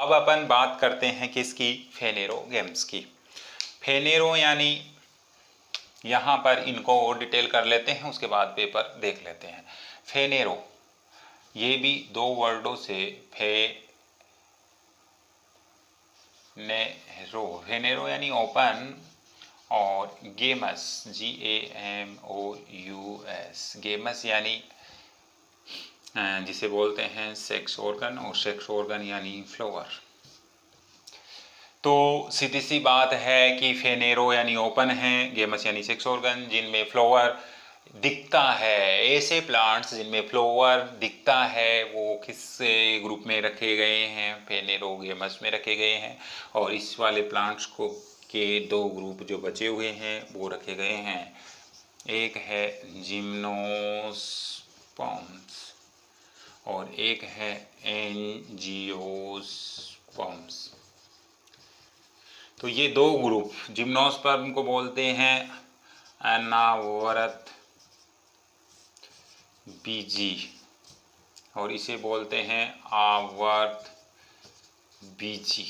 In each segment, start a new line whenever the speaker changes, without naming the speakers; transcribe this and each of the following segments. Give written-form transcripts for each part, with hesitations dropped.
अब अपन बात करते हैं किसकी, फेनेरोगेम्स की। फेनेरो यानी यहाँ पर इनको और डिटेल कर लेते हैं, उसके बाद पेपर देख लेते हैं। फेनेरो ये भी दो वर्डों से फेनेरो यानी ओपन, और गेमस GAMOUS गेमस यानी जिसे बोलते हैं सेक्स ऑर्गन, और सेक्स ऑर्गन यानी फ्लावर। तो सीधी सी बात है कि फेनेरो यानी ओपन है, गेमस यानी सेक्स ऑर्गन, जिनमें फ्लावर दिखता है। ऐसे प्लांट्स जिनमें फ्लावर दिखता है वो किस ग्रुप में रखे गए हैं, फेनेरो गेमस में रखे गए हैं। और इस वाले प्लांट्स को के दो ग्रुप जो बचे हुए हैं वो रखे गए हैं। एक है जिम्नोस्पर्म्स और एक है एंजियोस्पर्म्स। तो ये दो ग्रुप, जिम्नोस्पर्म को बोलते हैं अनावृत बीजी और इसे बोलते हैं आवर्त बीजी।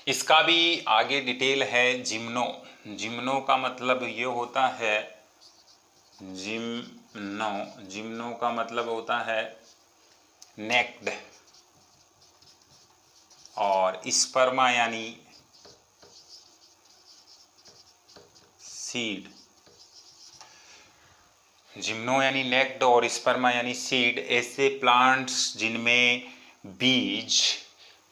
इसका भी आगे डिटेल है। जिम्नो का मतलब ये होता है, जिम्नो का मतलब होता है नेक्ड, और स्पर्मा यानी सीड। जिम्नो यानी नेक्ड और स्पर्मा यानी सीड। ऐसे प्लांट्स जिनमें बीज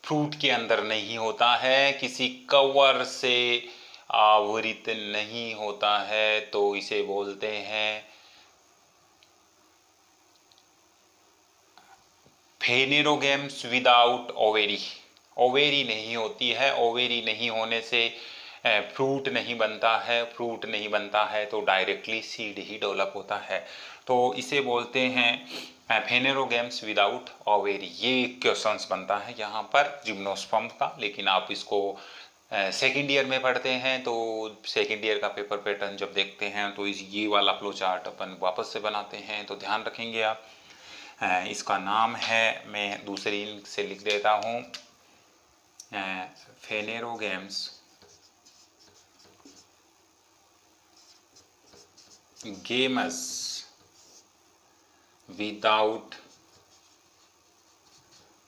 फ्रूट के अंदर नहीं होता है, किसी कवर से आवृत नहीं होता है, तो इसे बोलते हैं फेनेरोगेम्स विदाउट ओवेरी। ओवेरी नहीं होती है, ओवेरी नहीं होने से फ्रूट नहीं बनता है, फ्रूट नहीं बनता है तो डायरेक्टली सीड ही डेवलप होता है। तो इसे बोलते हैं फेनेरोगेम्स विदाउट ओवेरी। ये क्वेश्चंस बनता है यहाँ पर जिम्नोस्पर्म का, लेकिन आप इसको सेकेंड ईयर में पढ़ते हैं तो सेकेंड ईयर का पेपर पैटर्न जब देखते हैं तो ये वाला फ्लो चार्ट अपन वापस से बनाते हैं, तो ध्यान रखेंगे आप। इसका नाम है, मैं दूसरी से लिख देता हूँ, फेनेरोगेम्स गेमस विदाउट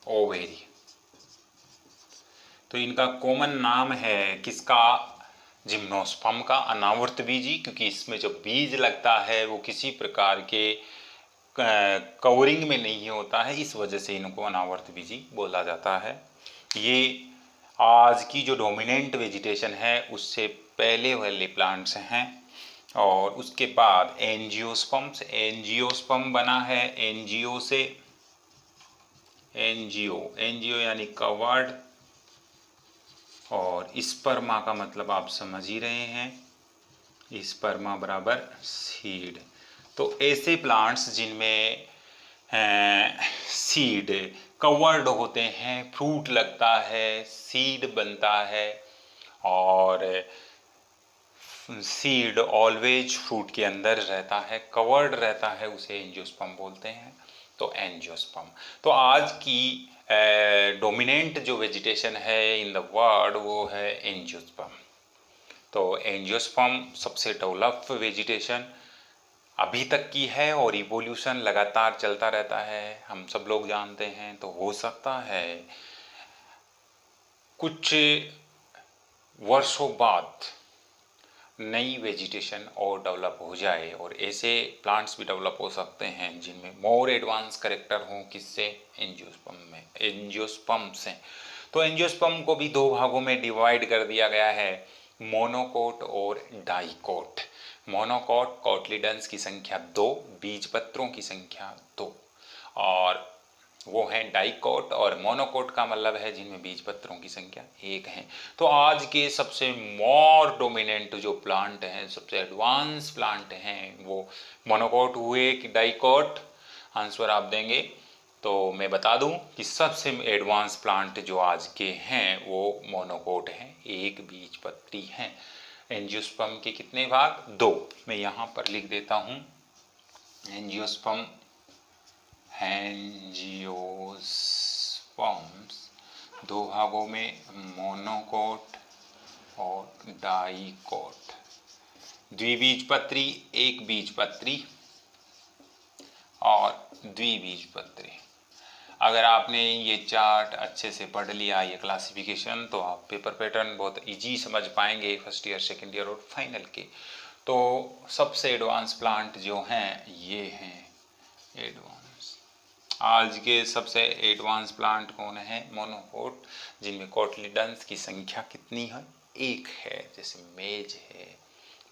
ओवेरी। तो इनका कॉमन नाम है किसका, जिम्नोस्पर्म का, अनावृत बीजी, क्योंकि इसमें जो बीज लगता है वो किसी प्रकार के कवरिंग में नहीं होता है, इस वजह से इनको अनावर्त बीजी बोला जाता है। ये आज की जो डोमिनेंट वेजिटेशन है उससे पहले वाले प्लांट्स हैं। और उसके बाद एंजियोस्पर्म्स, एंजियोस्पर्म बना है एनजीओ से, एनजीओ यानी कवर्ड, और स्पर्मा का मतलब आप समझ ही रहे हैं, स्पर्मा बराबर सीड। तो ऐसे प्लांट्स जिनमें सीड कवर्ड होते हैं, फ्रूट लगता है, सीड बनता है, और सीड ऑलवेज फ्रूट के अंदर रहता है, कवर्ड रहता है, उसे एंजियोस्पर्म बोलते हैं। तो एंजियोस्पर्म। तो आज की डोमिनेंट जो वेजिटेशन है इन द वर्ल्ड वो है एंजियोस्पर्म। तो एंजियोस्पर्म सबसे डेवलप वेजिटेशन अभी तक की है, और इवोल्यूशन लगातार चलता रहता है, हम सब लोग जानते हैं। तो हो सकता है कुछ वर्षों बाद नई वेजिटेशन और डेवलप हो जाए, और ऐसे प्लांट्स भी डेवलप हो सकते हैं जिनमें मोर एडवांस करेक्टर हों, किससे, एंजियोस्पर्म में, एंजियोस्पर्म से। तो एंजियोस्पर्म को भी दो भागों में डिवाइड कर दिया गया है, मोनोकोट और डाइकोट। मोनोकोट, कोटलीडन्स की संख्या 2, बीज पत्रों की संख्या 2, और वो है डाइकोट, और मोनोकोट का मतलब है जिनमें बीज पत्रों की संख्या 1 है। तो आज के सबसे मोर डोमिनेंट जो प्लांट हैं, सबसे एडवांस प्लांट हैं, वो मोनोकोट हुए कि डाइकोट, आंसर आप देंगे। तो मैं बता दूं कि सबसे एडवांस प्लांट जो आज के हैं वो मोनोकोट हैं, एक बीज पत्री हैं। एंजियोस्पर्म के कितने भाग, 2, मैं यहाँ पर लिख देता हूँ। एंजियोस्पर्म जिम्नोस्पर्म्स, 2 भागों में, मोनोकोट और डाइकोट। द्विबीजपत्री, एक बीजपत्री और द्विबीजपत्री। अगर आपने ये चार्ट अच्छे से पढ़ लिया, ये क्लासिफिकेशन, तो आप पेपर पैटर्न बहुत इजी समझ पाएंगे फर्स्ट ईयर, सेकेंड ईयर और फाइनल के। तो सबसे एडवांस प्लांट जो हैं ये हैं एडवांस। आज के सबसे एडवांस प्लांट कौन है? मोनोकोट, जिनमें कोटिलिडन्स की संख्या कितनी है? 1 है। जैसे मेज है,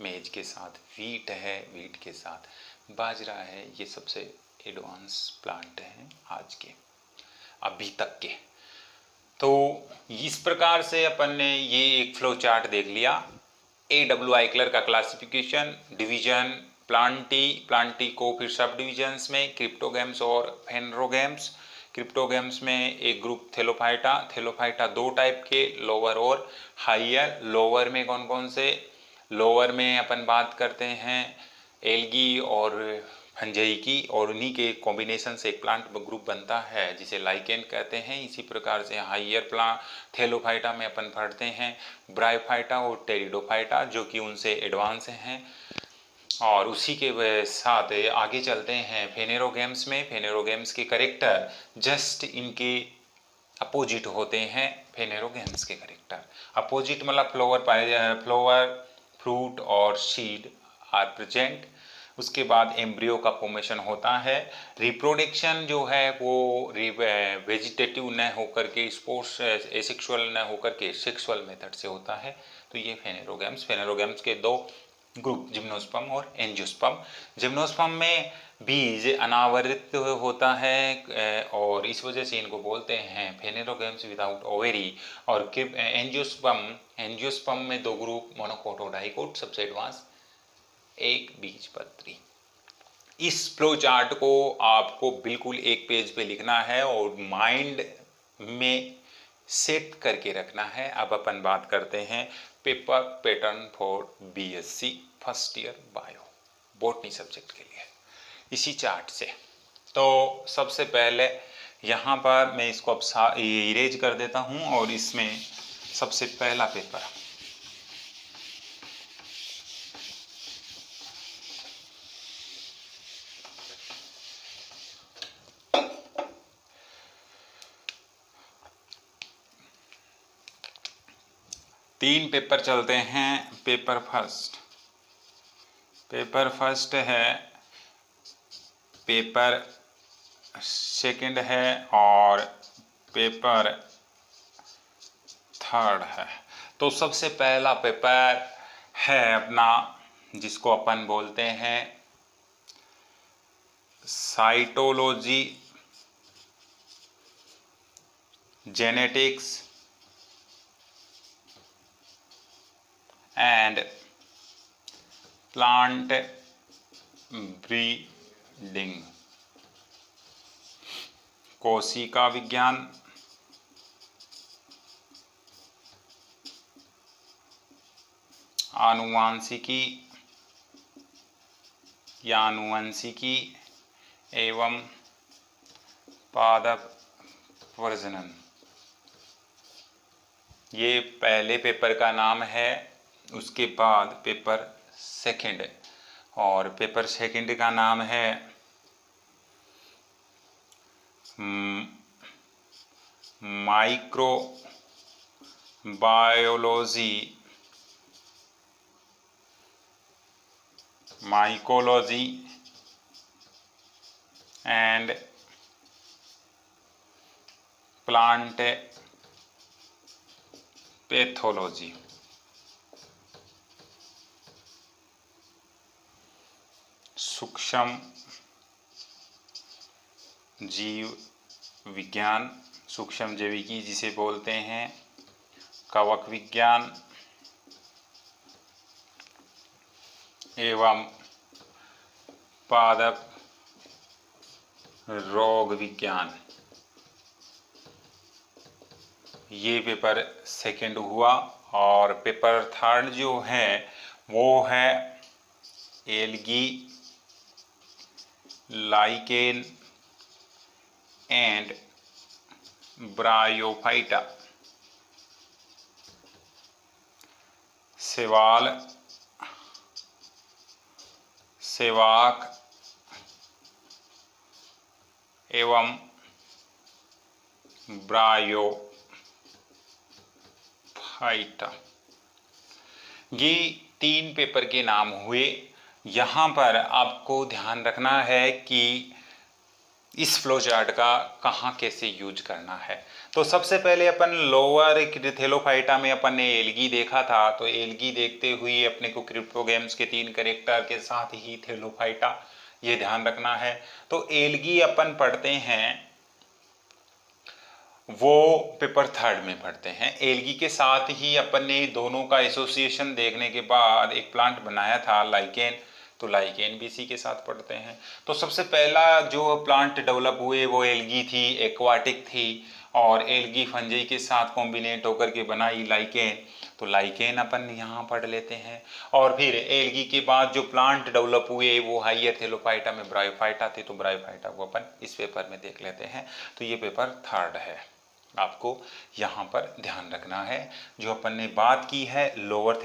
मेज के साथ वीट है, वीट के साथ बाजरा है। ये सबसे एडवांस प्लांट हैं आज के, अभी तक के। तो इस प्रकार से अपन ने ये एक फ्लो चार्ट देख लिया। AW आइक्लर का क्लासिफिकेशन, डिवीजन, प्लांटी को फिर सब डिविजन्स में, क्रिप्टोगैम्स और फेनरोगैम्स। क्रिप्टोगैम्स में एक ग्रुप थेलोफाइटा 2 टाइप के, लोअर और हाइयर। लोअर में कौन कौन से? लोअर में अपन बात करते हैं एल्गी और फंजाई की, और उन्हीं के कॉम्बिनेशन से एक प्लांट ग्रुप बनता है जिसे लाइकेन कहते हैं। इसी प्रकार से हाइयर थेलोफाइटा में अपन पढ़ते हैं ब्रायोफाइटा और टेरिडोफाइटा, जो कि उनसे एडवांस हैं। और उसी के साथ आगे चलते हैं फेनेरोगैम्स में। फेनेरोगैम्स के करेक्टर जस्ट इनके अपोजिट होते हैं। फेनेरोगैम्स के करेक्टर अपोजिट मतलब फ्लोवर, फ्रूट और सीड आर प्रेजेंट। उसके बाद एम्ब्रियो का फॉर्मेशन होता है। रिप्रोडक्शन जो है वो वेजिटेटिव न होकर के, स्पोर्ट्स एसेक्सुअल न होकर के सेक्सुअल मेथड से होता है। तो ये फेनेरोगैम्स के 2 ग्रुप, जिम्नोस्पर्म और एंजियोस्पर्म। जिम्नोस्पर्म में बीज अनावृत होता है और इस वजह से इनको बोलते हैं फेनेरोगैम्स विदाउट ओवेरी। और एंजियोस्पर्म में 2 ग्रुप, मोनोकोट और डाइकोट। सबसे एडवांस एक बीजपत्री। इस फ्लो चार्ट को आपको बिल्कुल एक पेज पे लिखना है और माइंड में सेट करके रखना है। अब अपन बात करते हैं paper pattern for BSc first year bio, botany subject के लिए, इसी चार्ट से। तो सबसे पहले यहाँ पर मैं इसको अब इरेज कर देता हूँ और इसमें सबसे पहला पेपर तीन पेपर चलते हैं। पेपर फर्स्ट है, पेपर सेकंड है और पेपर थर्ड है। तो सबसे पहला पेपर है अपना, जिसको अपन बोलते हैं cytology, genetics and plant breeding. कोशिका विज्ञान, आनुवांशिकी या आनुवंशिकी एवं पादप प्रजनन। ये पहले पेपर का नाम है। उसके बाद पेपर सेकंड, और पेपर सेकंड का नाम है माइकोलॉजी एंड प्लांट पैथोलॉजी। सूक्ष्म जीव विज्ञान, सूक्ष्म जैविकी जिसे बोलते हैं, कवक विज्ञान एवं पादप रोग विज्ञान। ये पेपर सेकंड हुआ। और पेपर थर्ड जो है वो है एल्गी, लाइकेन एंड ब्रायोफाइटा, सेवाल, सेवाक एवं ब्रायोफाइटा। ये 3 पेपर के नाम हुए। यहाँ पर आपको ध्यान रखना है कि इस फ्लो चार्ट का कहाँ कैसे यूज करना है। तो सबसे पहले अपन लोअर थेलोफाइटा में अपन ने एल्गी देखा था, तो एल्गी देखते हुए अपने को क्रिप्टोगेम्स के 3 कैरेक्टर के साथ ही थेलोफाइटा, ये ध्यान रखना है। तो एल्गी अपन पढ़ते हैं, वो पेपर 3 में पढ़ते हैं। एल्गी के साथ ही अपन ने दोनों का एसोसिएशन देखने के बाद एक प्लांट बनाया था लाइकेन, तो लाइकेन भी इसी के साथ पढ़ते हैं। तो सबसे पहला जो प्लांट डेवलप हुए वो एल्गी थी, एक्वाटिक थी, और एल्गी फंजाई के साथ कॉम्बिनेट होकर के बनाई लाइकेन, तो लाइकेन अपन यहाँ पढ़ लेते हैं। और फिर एल्गी के बाद जो प्लांट डेवलप हुए वो हाइयर थेलोफाइटा में ब्रायोफाइटा थे, तो ब्रायोफाइटा को अपन इस पेपर में देख लेते हैं। तो ये पेपर 3 है, आपको यहाँ पर ध्यान रखना है। जो अपन ने बात की है लोअर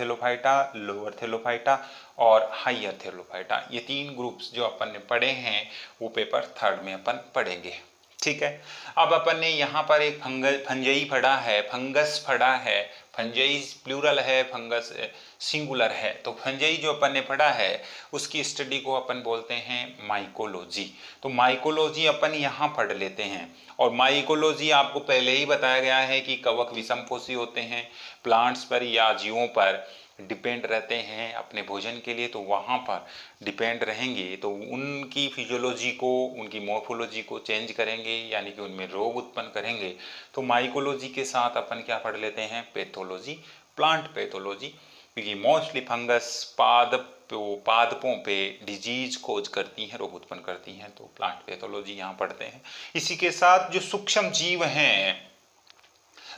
थेलोफाइटा और हाइयर थेलोफाइटा, ये 3 ग्रुप्स जो अपन ने पढ़े हैं वो पेपर 3 में अपन पढ़ेंगे। ठीक है। अब अपन ने यहाँ पर एक फंजाई पढ़ा है, फंगस पढ़ा है। फंजाई प्लूरल है, फंगस सिंगुलर है। तो फंजाई जो अपन ने पढ़ा है उसकी स्टडी को अपन बोलते हैं माइकोलॉजी। तो माइकोलॉजी अपन यहाँ पढ़ लेते हैं। और माइकोलॉजी आपको पहले ही बताया गया है कि कवक विषमपोषी होते हैं, प्लांट्स पर या जीवों पर डिपेंड रहते हैं अपने भोजन के लिए, तो वहाँ पर डिपेंड रहेंगे तो उनकी फिजियोलॉजी को, उनकी मॉर्फोलॉजी को चेंज करेंगे, यानी कि उनमें रोग उत्पन्न करेंगे। तो माइकोलॉजी के साथ अपन क्या पढ़ लेते हैं, पैथोलॉजी, प्लांट पैथोलॉजी, क्योंकि मोस्टली फंगस पादपों पे डिजीज कोज करती हैं, रोग उत्पन्न करती हैं, तो प्लांट पैथोलॉजी यहाँ पढ़ते हैं। इसी के साथ जो सूक्ष्म जीव हैं,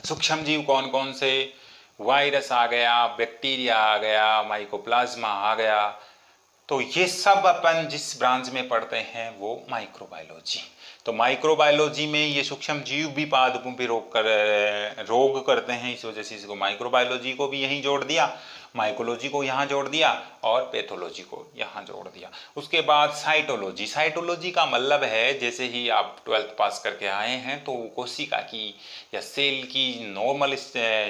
सूक्ष्म जीव कौन कौन से, वायरस आ गया, बैक्टीरिया आ गया, माइकोप्लाज्मा आ गया, तो ये सब अपन जिस ब्रांच में पढ़ते हैं वो माइक्रोबायोलॉजी। तो माइक्रोबायोलॉजी में ये सूक्ष्म जीव भी पादपों पे रोग करते हैं, इस वजह से इसको माइक्रोबायोलॉजी को भी यहीं जोड़ दिया, माइकोलॉजी को यहाँ जोड़ दिया और पैथोलॉजी को यहाँ जोड़ दिया। उसके बाद साइटोलॉजी। साइटोलॉजी का मतलब है, जैसे ही आप 12th पास करके आए हैं तो कोशिका की या सेल की नॉर्मल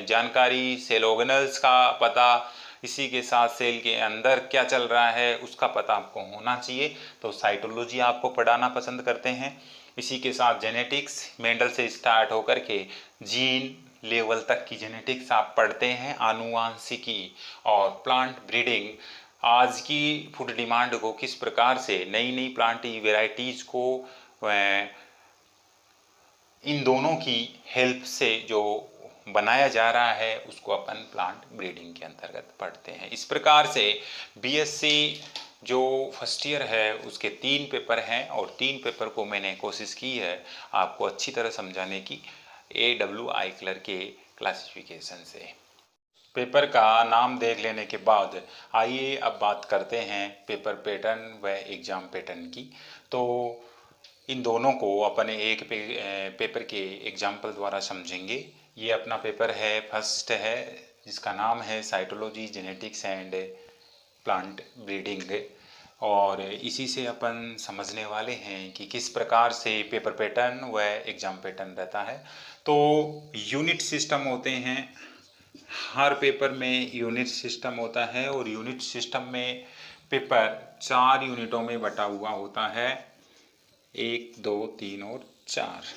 जानकारी, सेल ऑर्गेनल्स का पता, इसी के साथ सेल के अंदर क्या चल रहा है उसका पता आपको होना चाहिए, तो साइटोलॉजी आपको पढ़ाना पसंद करते हैं। इसी के साथ जेनेटिक्स, मेंडल से स्टार्ट होकर के जीन लेवल तक की जेनेटिक्स आप पढ़ते हैं, आनुवांशिकी और प्लांट ब्रीडिंग, आज की फूड डिमांड को किस प्रकार से नई नई प्लांट वेराइटीज़ को इन दोनों की हेल्प से जो बनाया जा रहा है उसको अपन प्लांट ब्रीडिंग के अंतर्गत पढ़ते हैं। इस प्रकार से बीएससी जो फर्स्ट ईयर है उसके 3 पेपर हैं, और 3 पेपर को मैंने कोशिश की है आपको अच्छी तरह समझाने की AWI क्लर्क के क्लासिफिकेशन से। पेपर का नाम देख लेने के बाद आइए अब बात करते हैं पेपर पैटर्न व एग्ज़ाम पैटर्न की। तो इन दोनों को अपन एक पेपर के एग्जाम्पल द्वारा समझेंगे। ये अपना पेपर है, फर्स्ट है, जिसका नाम है cytology, genetics and plant breeding, और इसी से अपन समझने वाले हैं कि किस प्रकार से पेपर पैटर्न व एग्ज़ाम पैटर्न रहता है। तो यूनिट सिस्टम होते हैं, हर पेपर में यूनिट सिस्टम होता है, और यूनिट सिस्टम में पेपर 4 यूनिटों में बटा हुआ होता है, 1, 2, 3 और 4।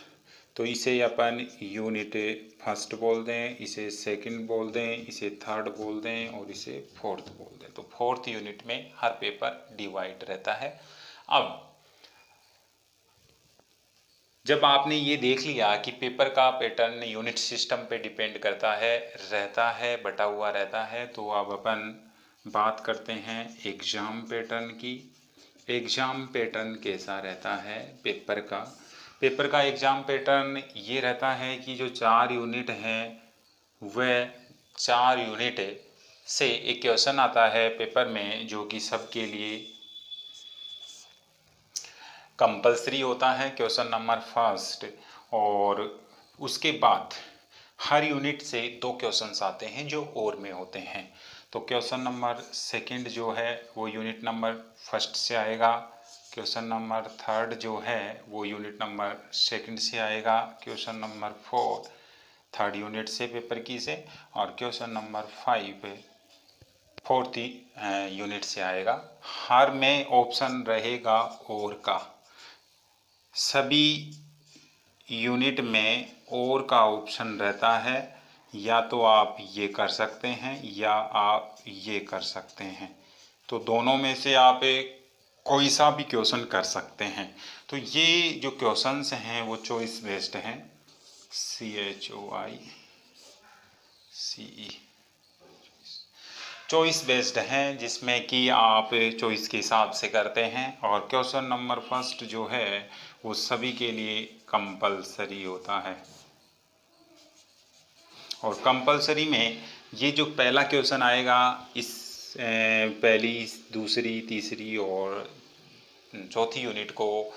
तो इसे अपन यूनिट फर्स्ट बोल दें, इसे सेकंड बोल दें, इसे थर्ड बोल दें और इसे फोर्थ बोल दें। तो फोर्थ यूनिट में हर पेपर डिवाइड रहता है। अब जब आपने ये देख लिया कि पेपर का पैटर्न यूनिट सिस्टम पे डिपेंड करता है, रहता है, बटा हुआ रहता है, तो अब अपन बात करते हैं एग्ज़ाम पैटर्न की। एग्ज़ाम पैटर्न कैसा रहता है पेपर का? पेपर का एग्ज़ाम पैटर्न ये रहता है कि जो 4 यूनिट हैं वह 4 यूनिट से एक क्वेश्चन आता है पेपर में, जो कि सबके लिए कंपलसरी होता है, क्वेश्चन नंबर फर्स्ट। और उसके बाद हर यूनिट से 2 क्वेश्चंस आते हैं जो और में होते हैं। तो क्वेश्चन नंबर सेकंड जो है वो यूनिट नंबर फर्स्ट से आएगा, क्वेश्चन नंबर थर्ड जो है वो यूनिट नंबर सेकंड से आएगा, question number four third unit से पेपर की से, और क्वेश्चन नंबर 5 फोर्थ यूनिट से आएगा। हर में ऑप्शन रहेगा और का, सभी यूनिट में और का ऑप्शन रहता है, या तो आप ये कर सकते हैं या आप ये कर सकते हैं। तो दोनों में से आप कोई सा भी क्वेश्चन कर सकते हैं। तो ये जो क्वेश्चंस हैं वो चॉइस बेस्ड हैं, CHOICE चॉइस बेस्ड हैं, जिसमें कि आप चॉइस के हिसाब से करते हैं। और क्वेश्चन नंबर फर्स्ट जो है वो सभी के लिए कंपलसरी होता है। और कंपलसरी में ये जो पहला क्वेश्चन आएगा, इस पहली, दूसरी, तीसरी और चौथी यूनिट को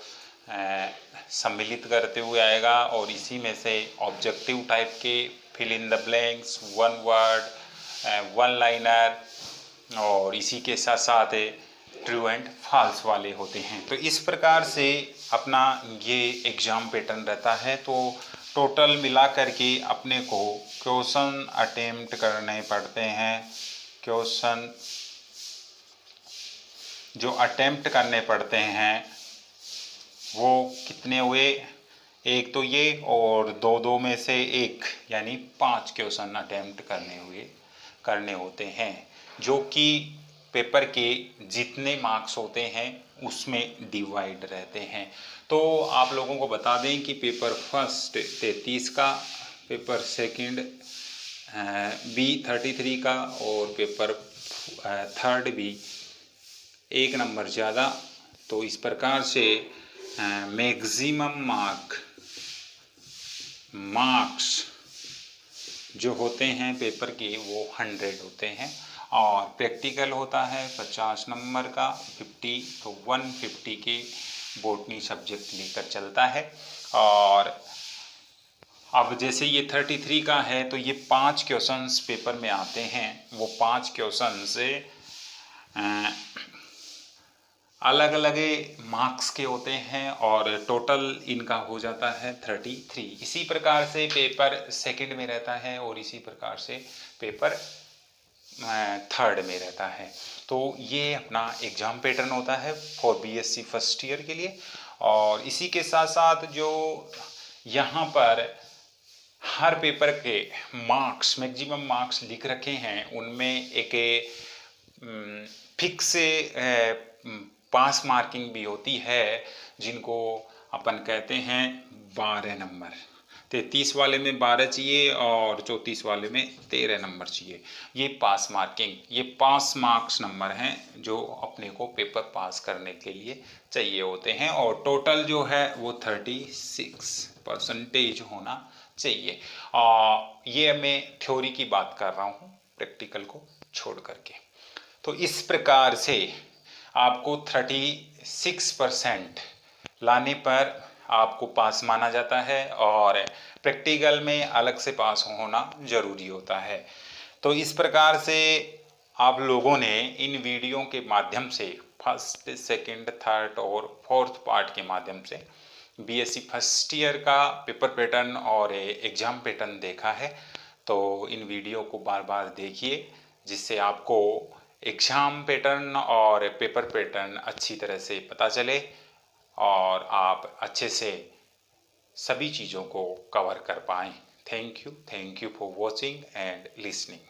सम्मिलित करते हुए आएगा। और इसी में से ऑब्जेक्टिव टाइप के fill in the blanks, one word, one liner, और इसी के साथ साथ ट्रू एंड फॉल्स वाले होते हैं। तो इस प्रकार से अपना ये एग्ज़ाम पैटर्न रहता है। तो टोटल मिला करके अपने को क्वेश्चन अटेम्प्ट करने पड़ते हैं। क्वेश्चन जो अटेम्प्ट करने पड़ते हैं वो कितने हुए, एक तो ये, और दो दो में से एक, यानी 5 क्वेश्चन अटेम्प्ट करने होते हैं, जो कि पेपर के जितने मार्क्स होते हैं उसमें डिवाइड रहते हैं। तो आप लोगों को बता दें कि पेपर फर्स्ट 33 का, पेपर सेकंड भी 33 का, और पेपर थर्ड भी 1 नंबर ज़्यादा। तो इस प्रकार से मैक्सिमम मार्क्स जो होते हैं पेपर के वो 100 होते हैं। और प्रैक्टिकल होता है 50 नंबर का, 50, तो 150 के बॉटनी सब्जेक्ट लेकर चलता है। और अब जैसे ये 33 का है तो ये 5 क्वेश्चंस पेपर में आते हैं। वो 5 क्वेश्चंस अलग अलग मार्क्स के होते हैं, और टोटल इनका हो जाता है 33। इसी प्रकार से पेपर सेकंड में रहता है, और इसी प्रकार से पेपर थर्ड में रहता है। तो ये अपना एग्ज़ाम पैटर्न होता है फॉर BSc फर्स्ट ईयर के लिए। और इसी के साथ साथ जो यहाँ पर हर पेपर के मार्क्स, मैक्सिमम मार्क्स लिख रखे हैं, उनमें एक फिक्स पास मार्किंग भी होती है, जिनको अपन कहते हैं 12 नंबर। 33 वाले में 12 चाहिए और 34 वाले में 13 नंबर चाहिए। ये पास मार्किंग, ये पास मार्क्स नंबर हैं जो अपने को पेपर पास करने के लिए चाहिए होते हैं। और टोटल जो है वो 36% होना चाहिए। ये मैं थ्योरी की बात कर रहा हूँ, प्रैक्टिकल को छोड़ करके। तो इस प्रकार से आपको 36% लाने पर आपको पास माना जाता है, और प्रैक्टिकल में अलग से पास होना ज़रूरी होता है। तो इस प्रकार से आप लोगों ने इन वीडियो के माध्यम से फर्स्ट, सेकंड, थर्ड और फोर्थ पार्ट के माध्यम से BSc फर्स्ट ईयर का पेपर पैटर्न और एग्ज़ाम पैटर्न देखा है। तो इन वीडियो को बार बार देखिए, जिससे आपको एग्ज़ाम पैटर्न और पेपर पैटर्न अच्छी तरह से पता चले, और आप अच्छे से सभी चीज़ों को कवर कर पाएँ। Thank you for watching and listening.